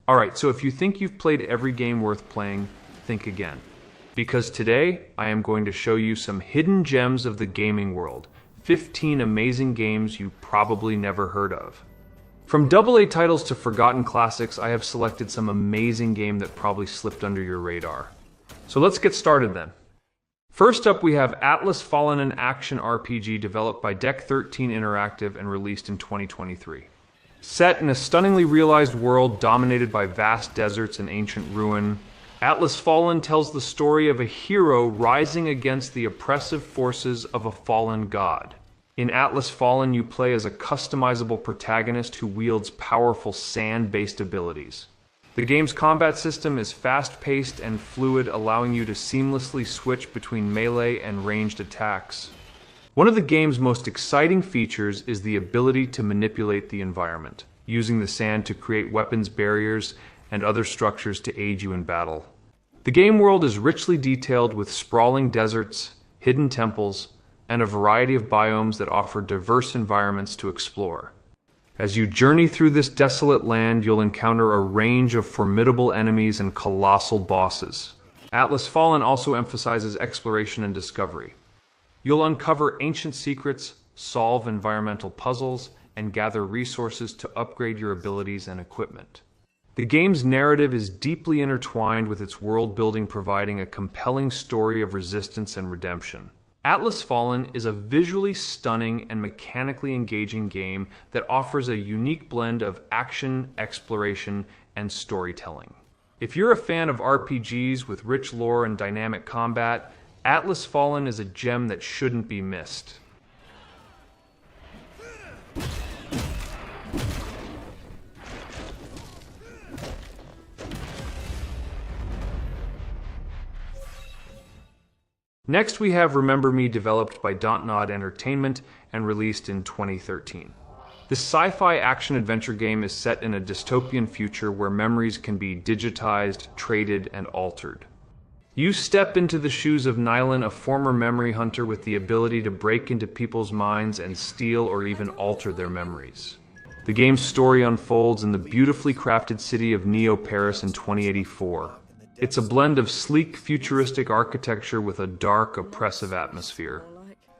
Alright, so if you think you've played every game worth playing, think again. Because today, I am going to show you some hidden gems of the gaming world. 15 amazing games you probably never heard of. From AA titles to forgotten classics, I have selected some amazing game that probably slipped under your radar. So let's get started then. First up, we have Atlas Fallen, an action RPG developed by Deck 13 Interactive and released in 2023. Set in a stunningly realized world dominated by vast deserts and ancient ruin, Atlas Fallen tells the story of a hero rising against the oppressive forces of a fallen god. In Atlas Fallen, you play as a customizable protagonist who wields powerful sand-based abilities. The game's combat system is fast-paced and fluid, allowing you to seamlessly switch between melee and ranged attacks. One of the game's most exciting features is the ability to manipulate the environment, using the sand to create weapons barriers and other structures to aid you in battle. The game world is richly detailed with sprawling deserts, hidden temples, and a variety of biomes that offer diverse environments to explore. As you journey through this desolate land, you'll encounter a range of formidable enemies and colossal bosses. Atlas Fallen also emphasizes exploration and discovery. You'll uncover ancient secrets, solve environmental puzzles, and gather resources to upgrade your abilities and equipment. The game's narrative is deeply intertwined with its world building, providing a compelling story of resistance and redemption. Atlas Fallen is a visually stunning and mechanically engaging game that offers a unique blend of action, exploration, and storytelling. If you're a fan of RPGs with rich lore and dynamic combat, Atlas Fallen is a gem that shouldn't be missed. Next, we have Remember Me, developed by Dontnod Entertainment and released in 2013. This sci-fi action-adventure game is set in a dystopian future where memories can be digitized, traded, and altered. You step into the shoes of Nylan, a former memory hunter with the ability to break into people's minds and steal or even alter their memories. The game's story unfolds in the beautifully crafted city of Neo Paris in 2084. It's a blend of sleek, futuristic architecture with a dark, oppressive atmosphere.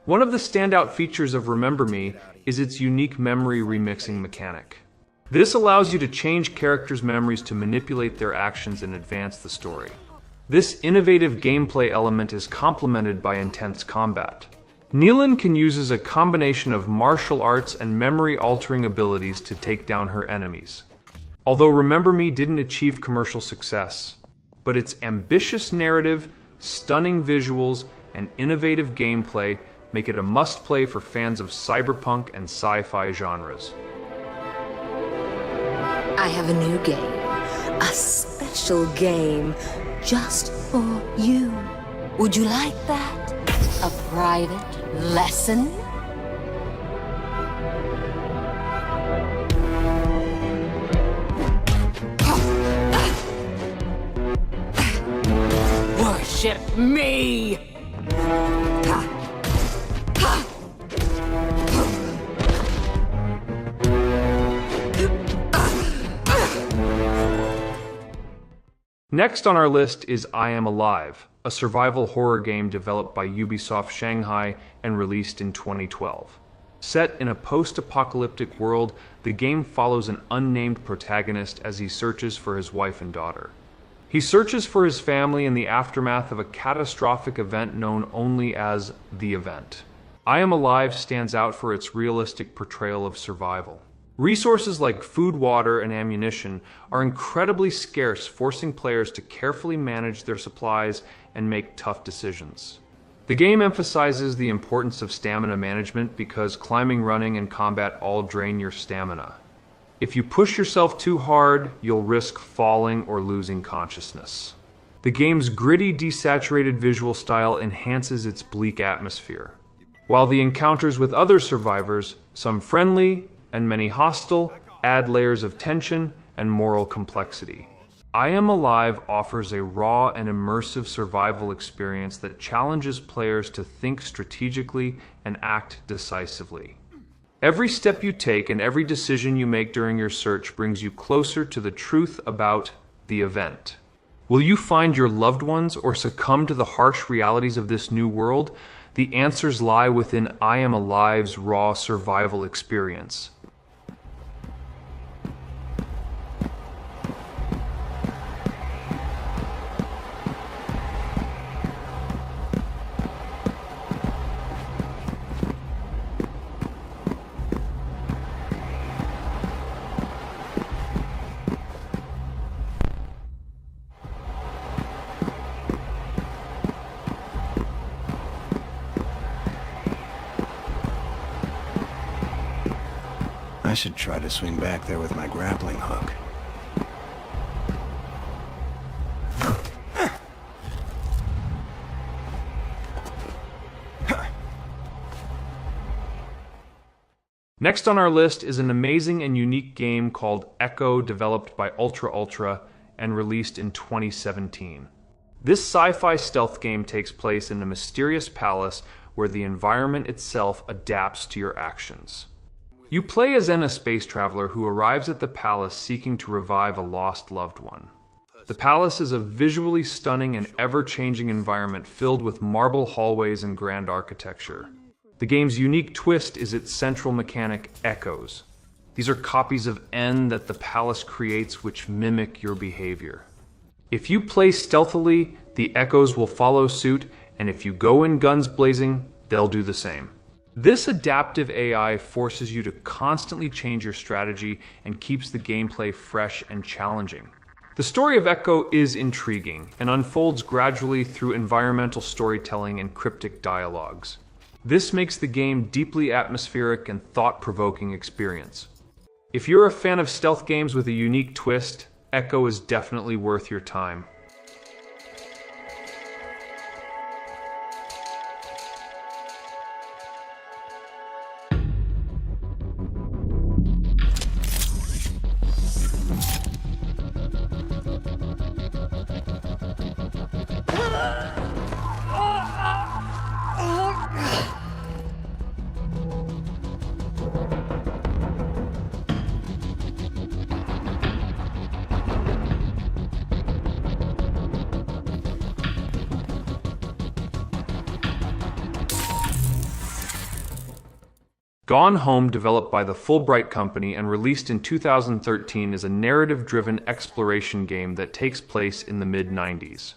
One of the standout features of Remember Me is its unique memory remixing mechanic. This allows you to change characters' memories to manipulate their actions and advance the story. This innovative gameplay element is complemented by intense combat. Nylan can use a combination of martial arts and memory-altering abilities to take down her enemies. Although Remember Me didn't achieve commercial success, but its ambitious narrative, stunning visuals, and innovative gameplay make it a must-play for fans of cyberpunk and sci-fi genres. I have a new game. A special game just for you. Would you like that? A private lesson? Worship me! Next on our list is I Am Alive, a survival horror game developed by Ubisoft Shanghai and released in 2012. Set in a post-apocalyptic world, the game follows an unnamed protagonist as he searches for his wife and daughter. He searches for his family in the aftermath of a catastrophic event known only as The Event. I Am Alive stands out for its realistic portrayal of survival. Resources like food, water, and ammunition are incredibly scarce, forcing players to carefully manage their supplies and make tough decisions. The game emphasizes the importance of stamina management because climbing, running, and combat all drain your stamina. If you push yourself too hard, you'll risk falling or losing consciousness. The game's gritty, desaturated visual style enhances its bleak atmosphere, while the encounters with other survivors, some friendly and many hostile, add layers of tension and moral complexity. I Am Alive offers a raw and immersive survival experience that challenges players to think strategically and act decisively. Every step you take and every decision you make during your search brings you closer to the truth about the event. Will you find your loved ones or succumb to the harsh realities of this new world? The answers lie within I Am Alive's raw survival experience. I should try to swing back there with my grappling hook. Next on our list is an amazing and unique game called Echo, developed by Ultra Ultra and released in 2017. This sci-fi stealth game takes place in a mysterious palace where the environment itself adapts to your actions. You play as a space traveler who arrives at the palace seeking to revive a lost loved one. The palace is a visually stunning and ever-changing environment filled with marble hallways and grand architecture. The game's unique twist is its central mechanic, echoes. These are copies of N that the palace creates which mimic your behavior. If you play stealthily, the echoes will follow suit, and if you go in guns blazing, they'll do the same. This adaptive AI forces you to constantly change your strategy and keeps the gameplay fresh and challenging. The story of Echo is intriguing and unfolds gradually through environmental storytelling and cryptic dialogues. This makes the game deeply atmospheric and thought-provoking experience. If you're a fan of stealth games with a unique twist, Echo is definitely worth your time. Gone Home, developed by the Fulbright Company and released in 2013, is a narrative-driven exploration game that takes place in the mid-90s.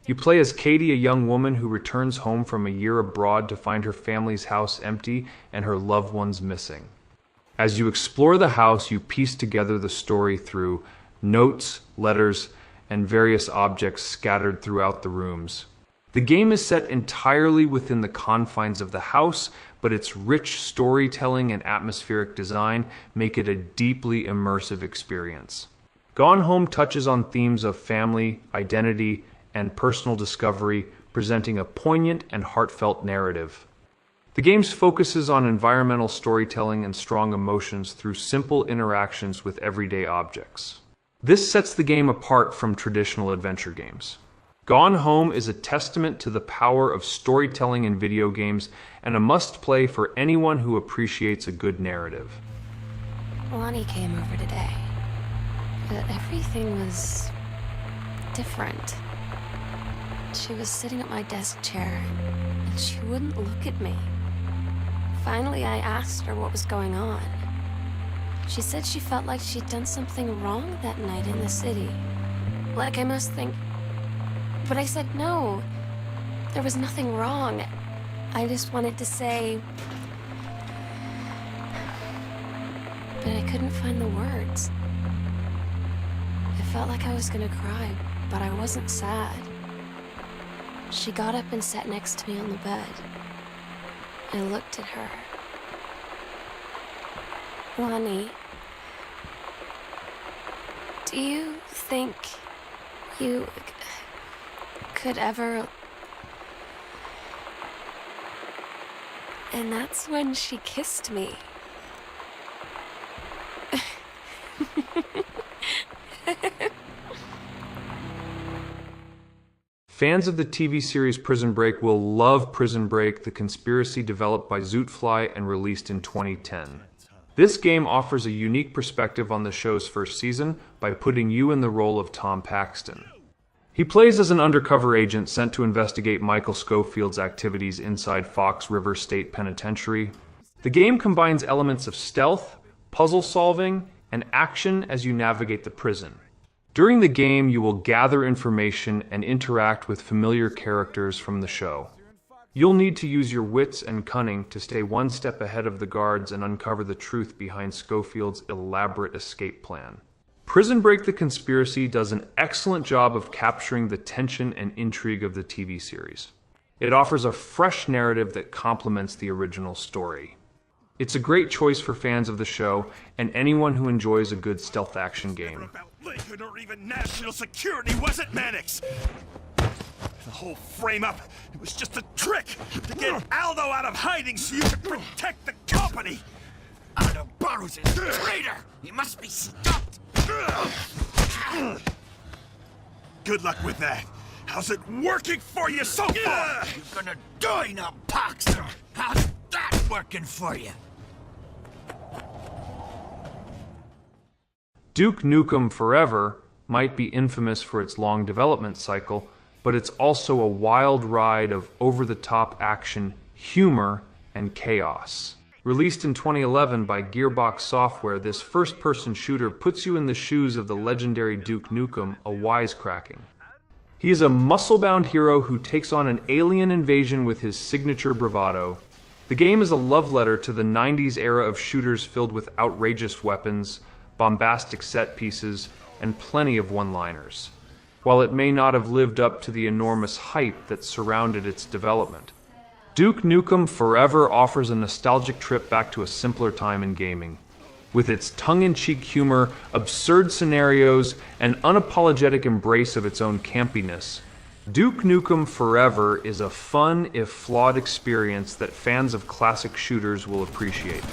You play as Katie, a young woman who returns home from a year abroad to find her family's house empty and her loved ones missing. As you explore the house, you piece together the story through notes, letters, and various objects scattered throughout the rooms. The game is set entirely within the confines of the house, but its rich storytelling and atmospheric design make it a deeply immersive experience. Gone Home touches on themes of family, identity, and personal discovery, presenting a poignant and heartfelt narrative. The game focuses on environmental storytelling and strong emotions through simple interactions with everyday objects. This sets the game apart from traditional adventure games. Gone Home is a testament to the power of storytelling in video games and a must-play for anyone who appreciates a good narrative. Lonnie came over today, but everything was different. She was sitting at my desk chair, and she wouldn't look at me. Finally, I asked her what was going on. She said she felt like she'd done something wrong that night in the city. Like I must think... But I said no. There was nothing wrong. I just wanted to say... But I couldn't find the words. I felt like I was gonna cry, but I wasn't sad. She got up and sat next to me on the bed. I looked at her. Lonnie, do you think you could ever... And that's when she kissed me. Fans of the TV series Prison Break will love Prison Break, the conspiracy developed by Zootfly and released in 2010. This game offers a unique perspective on the show's first season by putting you in the role of Tom Paxton. He plays as an undercover agent sent to investigate Michael Schofield's activities inside Fox River State Penitentiary. The game combines elements of stealth, puzzle solving, and action as you navigate the prison. During the game, you will gather information and interact with familiar characters from the show. You'll need to use your wits and cunning to stay one step ahead of the guards and uncover the truth behind Schofield's elaborate escape plan. Prison Break: The Conspiracy does an excellent job of capturing the tension and intrigue of the TV series. It offers a fresh narrative that complements the original story. It's a great choice for fans of the show and anyone who enjoys a good stealth action game. About Lincoln or even national security, was it, Mannix? The whole frame-up, it was just a trick to get Aldo out of hiding so you could protect the company! Aldo Barros is a traitor! He must be stopped! Good luck with that. How's it working for you so far? You're gonna die now, Paxton! How's that working for you? Duke Nukem Forever might be infamous for its long development cycle, but it's also a wild ride of over-the-top action, humor, and chaos. Released in 2011 by Gearbox Software, this first-person shooter puts you in the shoes of the legendary Duke Nukem, a wisecracking. He is a muscle-bound hero who takes on an alien invasion with his signature bravado. The game is a love letter to the 90s era of shooters filled with outrageous weapons, bombastic set pieces, and plenty of one-liners. While it may not have lived up to the enormous hype that surrounded its development, Duke Nukem Forever offers a nostalgic trip back to a simpler time in gaming. With its tongue-in-cheek humor, absurd scenarios, and unapologetic embrace of its own campiness, Duke Nukem Forever is a fun, if flawed, experience that fans of classic shooters will appreciate.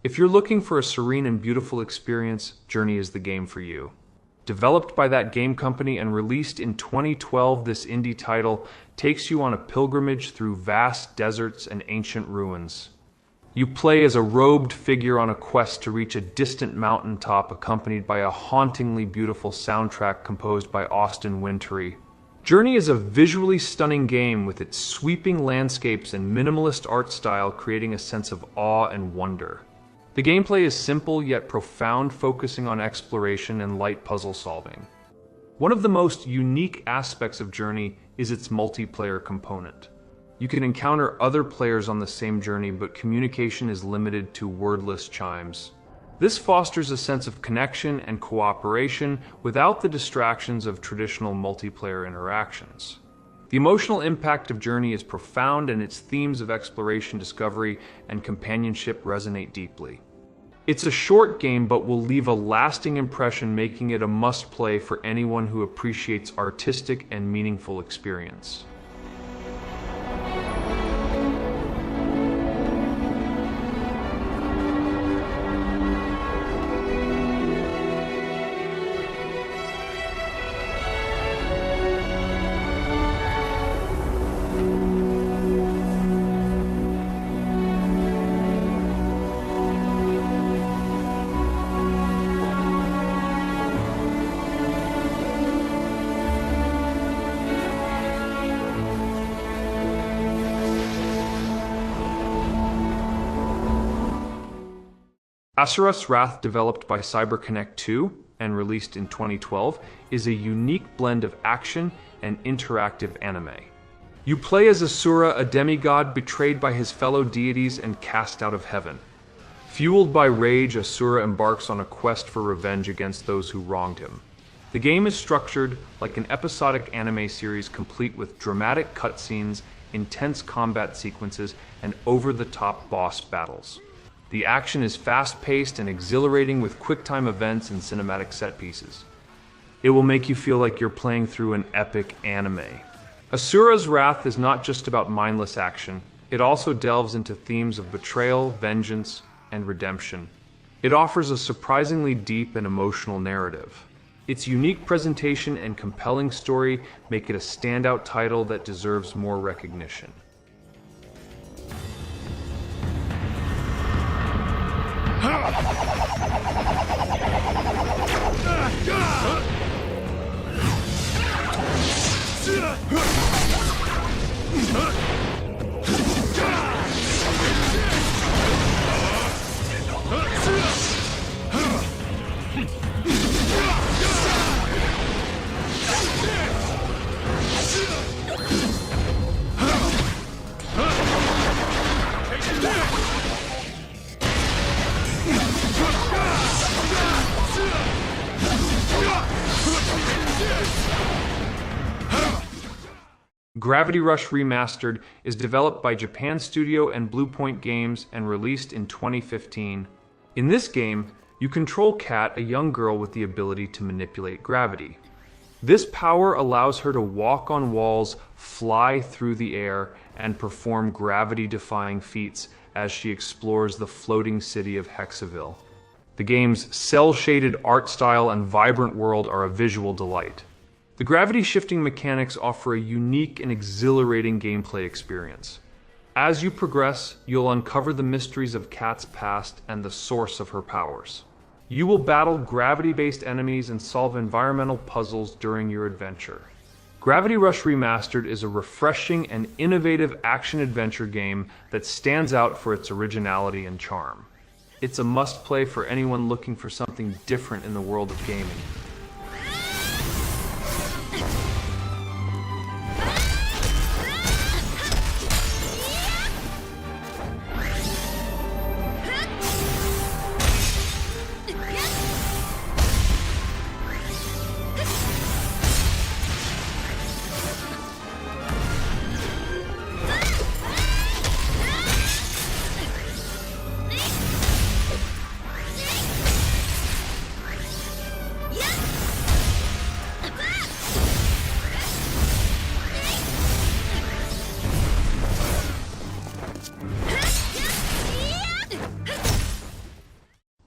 If you're looking for a serene and beautiful experience, Journey is the game for you. Developed by that game company and released in 2012, this indie title takes you on a pilgrimage through vast deserts and ancient ruins. You play as a robed figure on a quest to reach a distant mountaintop accompanied by a hauntingly beautiful soundtrack composed by Austin Wintory. Journey is a visually stunning game with its sweeping landscapes and minimalist art style creating a sense of awe and wonder. The gameplay is simple yet profound, focusing on exploration and light puzzle solving. One of the most unique aspects of Journey is its multiplayer component. You can encounter other players on the same journey, but communication is limited to wordless chimes. This fosters a sense of connection and cooperation without the distractions of traditional multiplayer interactions. The emotional impact of Journey is profound, and its themes of exploration, discovery, and companionship resonate deeply. It's a short game, but will leave a lasting impression, making it a must-play for anyone who appreciates artistic and meaningful experience. Asura's Wrath, developed by CyberConnect 2 and released in 2012, is a unique blend of action and interactive anime. You play as Asura, a demigod betrayed by his fellow deities and cast out of heaven. Fueled by rage, Asura embarks on a quest for revenge against those who wronged him. The game is structured like an episodic anime series, complete with dramatic cutscenes intense combat sequences, and over-the-top boss battles. The action is fast-paced and exhilarating with quick-time events and cinematic set pieces. It will make you feel like you're playing through an epic anime. Asura's Wrath is not just about mindless action, it also delves into themes of betrayal, vengeance, and redemption. It offers a surprisingly deep and emotional narrative. Its unique presentation and compelling story make it a standout title that deserves more recognition. Gravity Rush Remastered is developed by Japan Studio and Bluepoint Games and released in 2015. In this game, you control Kat, a young girl with the ability to manipulate gravity. This power allows her to walk on walls, fly through the air, and perform gravity-defying feats as she explores the floating city of Hexaville. The game's cel-shaded art style and vibrant world are a visual delight. The gravity-shifting mechanics offer a unique and exhilarating gameplay experience. As you progress, you'll uncover the mysteries of Kat's past and the source of her powers. You will battle gravity-based enemies and solve environmental puzzles during your adventure. Gravity Rush Remastered is a refreshing and innovative action-adventure game that stands out for its originality and charm. It's a must-play for anyone looking for something different in the world of gaming.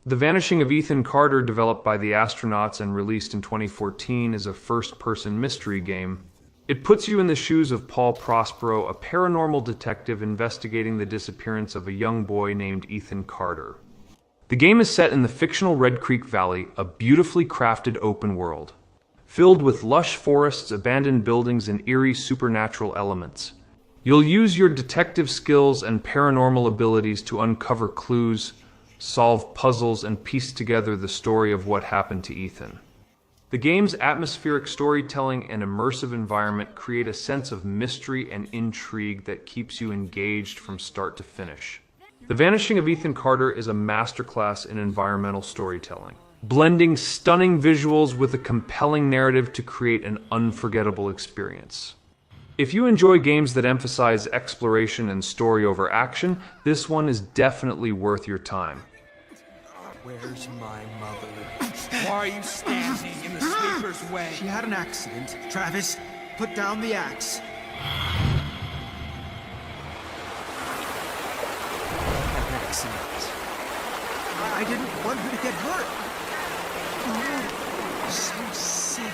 The Vanishing of Ethan Carter, developed by the Astronauts and released in 2014, is a first-person mystery game. It puts you in the shoes of Paul Prospero, a paranormal detective investigating the disappearance of a young boy named Ethan Carter. The game is set in the fictional Red Creek Valley, a beautifully crafted open world, filled with lush forests, abandoned buildings, and eerie supernatural elements. You'll use your detective skills and paranormal abilities to uncover clues, solve puzzles, and piece together the story of what happened to Ethan. The game's atmospheric storytelling and immersive environment create a sense of mystery and intrigue that keeps you engaged from start to finish. The Vanishing of Ethan Carter is a masterclass in environmental storytelling, blending stunning visuals with a compelling narrative to create an unforgettable experience. If you enjoy games that emphasize exploration and story over action, this one is definitely worth your time. Where's my mother? Why are you standing in the sleeper's way? She had an accident. Travis, put down the axe. An accident. I didn't want her to get hurt. Oh, so sick.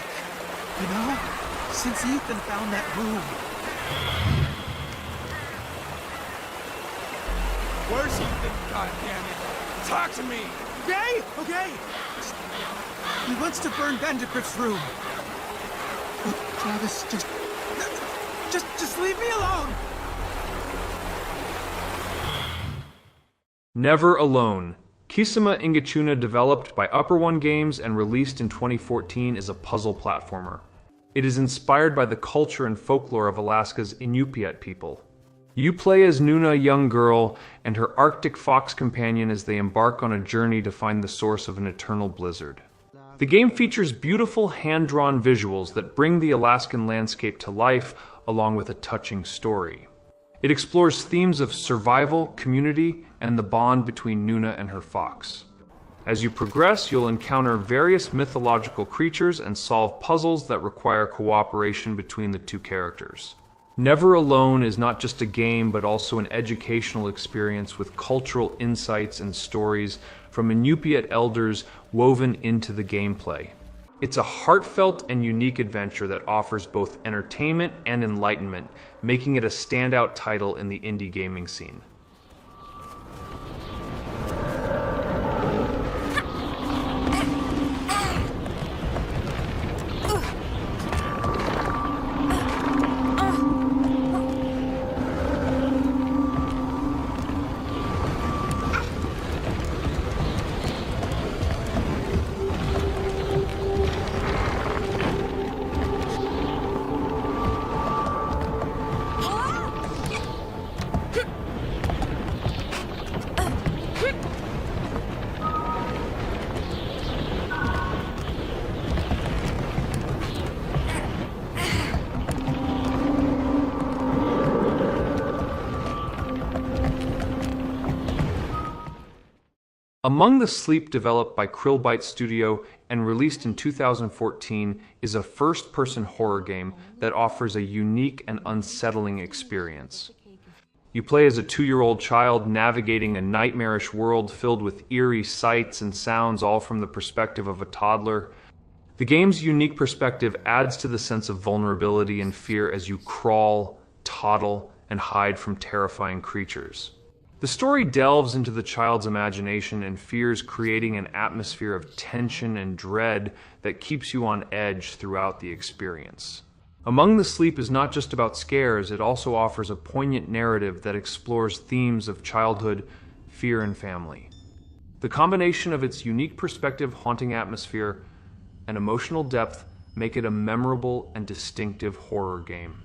You know, since Ethan found that room. Where's Ethan? God damn it! Talk to me. Okay, okay. He wants to burn Vandegrift's room. Look, Travis, just leave me alone. Never Alone. Kisama Ingachuna, developed by Upper One Games and released in 2014, is a puzzle platformer. It is inspired by the culture and folklore of Alaska's Inupiat people. You play as Nuna, a young girl, and her Arctic fox companion as they embark on a journey to find the source of an eternal blizzard. The game features beautiful hand-drawn visuals that bring the Alaskan landscape to life, along with a touching story. It explores themes of survival, community, and the bond between Nuna and her fox. As you progress, you'll encounter various mythological creatures and solve puzzles that require cooperation between the two characters. Never Alone is not just a game, but also an educational experience with cultural insights and stories from Inupiat elders woven into the gameplay. It's a heartfelt and unique adventure that offers both entertainment and enlightenment, making it a standout title in the indie gaming scene. Among the Sleep, developed by Krillbyte Studio and released in 2014, is a first-person horror game that offers a unique and unsettling experience. You play as a 2-year-old child navigating a nightmarish world filled with eerie sights and sounds, all from the perspective of a toddler. The game's unique perspective adds to the sense of vulnerability and fear as you crawl, toddle, and hide from terrifying creatures. The story delves into the child's imagination and fears, creating an atmosphere of tension and dread that keeps you on edge throughout the experience. Among the Sleep is not just about scares, it also offers a poignant narrative that explores themes of childhood, fear, and family. The combination of its unique perspective, haunting atmosphere, and emotional depth make it a memorable and distinctive horror game.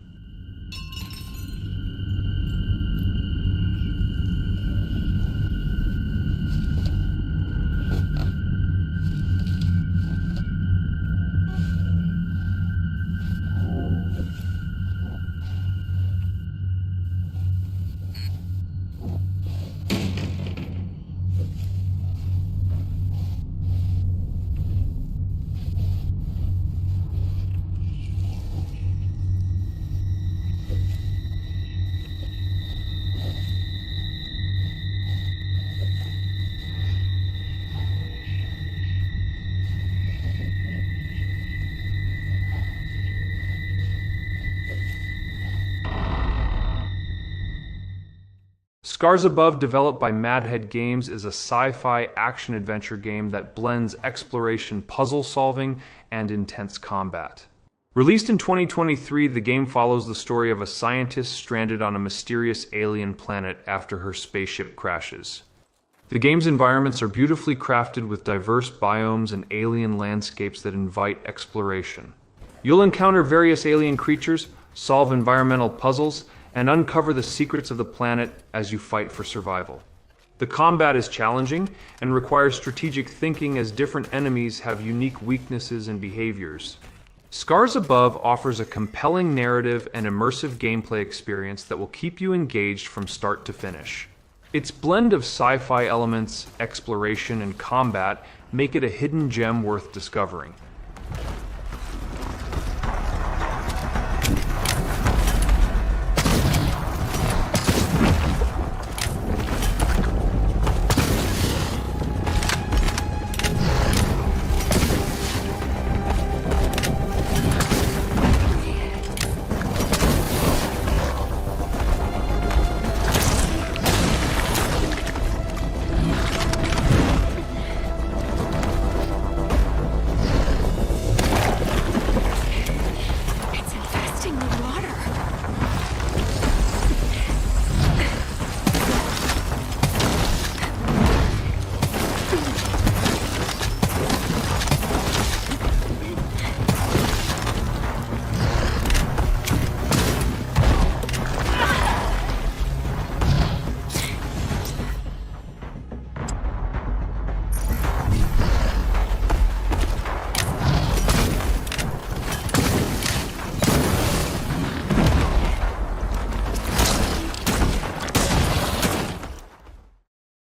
Scars Above, developed by Madhead Games, is a sci-fi action-adventure game that blends exploration, puzzle solving, and intense combat. Released in 2023, the game follows the story of a scientist stranded on a mysterious alien planet after her spaceship crashes. The game's environments are beautifully crafted with diverse biomes and alien landscapes that invite exploration. You'll encounter various alien creatures, solve environmental puzzles, and uncover the secrets of the planet as you fight for survival. The combat is challenging and requires strategic thinking, as different enemies have unique weaknesses and behaviors. Scars Above offers a compelling narrative and immersive gameplay experience that will keep you engaged from start to finish. Its blend of sci-fi elements, exploration, and combat make it a hidden gem worth discovering.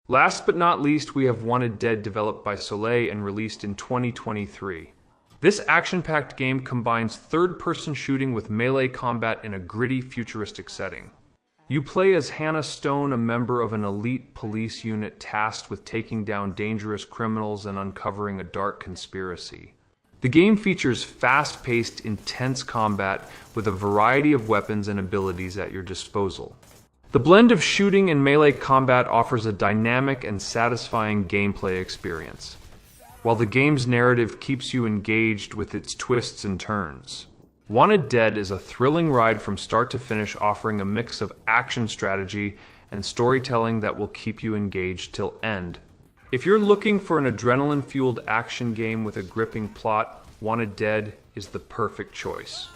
Last but not least, we have Wanted Dead, developed by Soleil and released in 2023. This action-packed game combines third-person shooting with melee combat in a gritty, futuristic setting. You play as Hannah Stone, a member of an elite police unit tasked with taking down dangerous criminals and uncovering a dark conspiracy. The game features fast-paced, intense combat with a variety of weapons and abilities at your disposal. The blend of shooting and melee combat offers a dynamic and satisfying gameplay experience, while the game's narrative keeps you engaged with its twists and turns. Wanted Dead is a thrilling ride from start to finish, offering a mix of action strategy and storytelling that will keep you engaged till end. If you're looking for an adrenaline-fueled action game with a gripping plot, Wanted Dead is the perfect choice.